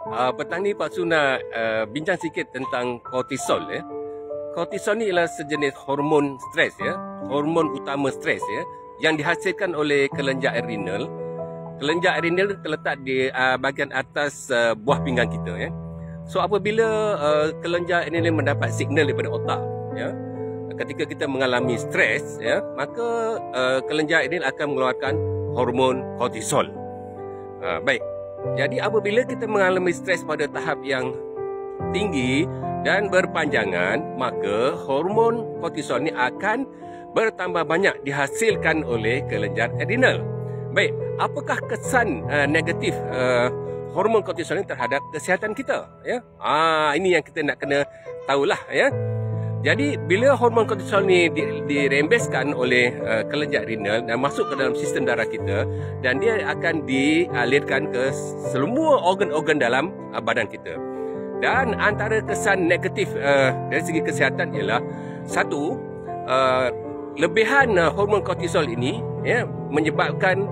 Petang ni Pak Su nak bincang sikit tentang kortisol ya. Kortisol ni ialah sejenis hormon stres ya, hormon utama stres ya, yang dihasilkan oleh kelenjar adrenal. Kelenjar adrenal terletak di bahagian atas buah pinggang kita ya. So apabila kelenjar adrenal mendapat signal daripada otak ya, ketika kita mengalami stres ya, maka kelenjar adrenal akan mengeluarkan hormon kortisol. Baik. Jadi apabila kita mengalami stres pada tahap yang tinggi dan berpanjangan, maka hormon kortisol ni akan bertambah banyak dihasilkan oleh kelenjar adrenal. Baik, apakah kesan negatif hormon kortisol ni terhadap kesihatan kita ya? Ini yang kita nak kena tahulah ya. Jadi bila hormon kortisol ni dirembeskan oleh kelenjar adrenal dan masuk ke dalam sistem darah kita, dan dia akan dialirkan ke semua organ-organ dalam badan kita. Dan antara kesan negatif dari segi kesihatan ialah satu, lebihan hormon kortisol ini ya, menyebabkan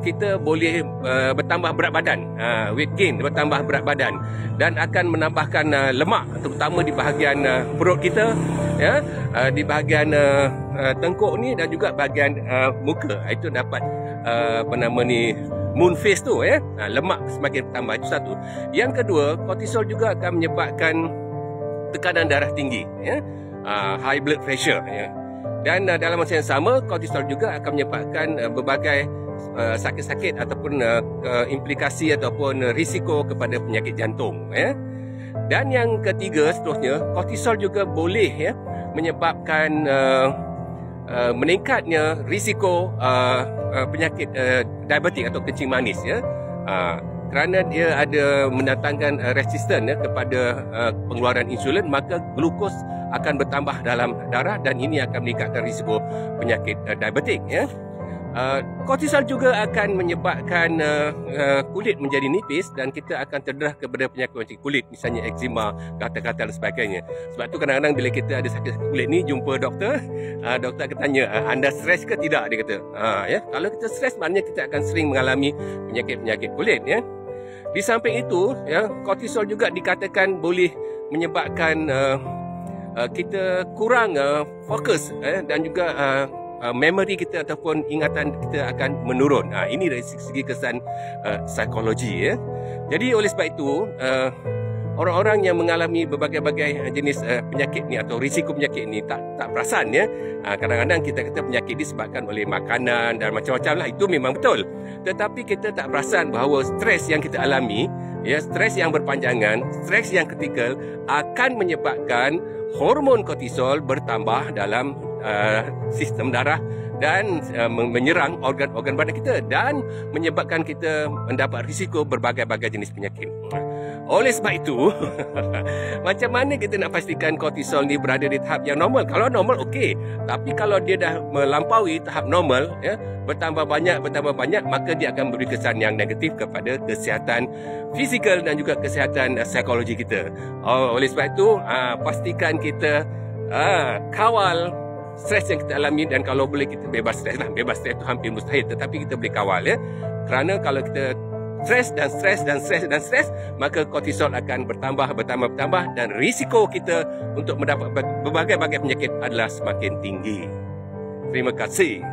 kita boleh bertambah berat badan, weight gain, bertambah berat badan, dan akan menambahkan lemak terutama di bahagian perut kita ya, di bahagian tengkuk ni dan juga bahagian muka. Itu dapat moon face tu ya, lemak semakin bertambah. Itu satu. Yang kedua, kortisol juga akan menyebabkan tekanan darah tinggi ya, high blood pressure ya. Dan dalam masa yang sama, kortisol juga akan menyebabkan berbagai sakit-sakit ataupun implikasi ataupun risiko kepada penyakit jantung ya. Dan yang ketiga seterusnya, kortisol juga boleh ya menyebabkan meningkatnya risiko penyakit diabetik atau kencing manis ya. Kerana dia ada mendatangkan resisten ya kepada pengeluaran insulin, maka glukos akan bertambah dalam darah dan ini akan meningkatkan risiko penyakit diabetik ya. Kortisol juga akan menyebabkan kulit menjadi nipis dan kita akan terdedah kepada penyakit kulit, misalnya eczema, gatal-gatal dan sebagainya. Sebab tu kadang-kadang bila kita ada sakit kulit ni, jumpa doktor, doktor akan tanya, anda stres ke tidak? Dia kata, ya, kalau kita stres maknanya kita akan sering mengalami penyakit-penyakit kulit ya. Di samping itu, ya, kortisol juga dikatakan boleh menyebabkan kita kurang fokus dan juga memori kita ataupun ingatan kita akan menurun. Ini dari segi kesan psikologi ya. Jadi oleh sebab itu orang-orang yang mengalami berbagai-bagai jenis penyakit ni atau risiko penyakit ni tak perasan ya. Kadang-kadang kita kata penyakit disebabkan oleh makanan dan macam-macam lah, itu memang betul. Tetapi kita tak perasan bahawa stres yang kita alami ya, stres yang berpanjangan, stres yang kritikal akan menyebabkan hormon kortisol bertambah dalam sistem darah dan menyerang organ-organ badan kita dan menyebabkan kita mendapat risiko berbagai-bagai jenis penyakit. Oleh sebab itu, macam mana kita nak pastikan kortisol ni berada di tahap yang normal? Kalau normal okey, tapi kalau dia dah melampaui tahap normal ya, bertambah banyak, maka dia akan beri kesan yang negatif kepada kesihatan fizikal dan juga kesihatan psikologi kita. Oleh sebab itu, pastikan kita kawal stres yang kita alami, dan kalau boleh kita bebas stres lah. Bebas stres itu hampir mustahil, tetapi kita boleh kawal ya. Kerana kalau kita stres, maka kortisol akan bertambah dan risiko kita untuk mendapat berbagai-bagai penyakit adalah semakin tinggi. Terima kasih.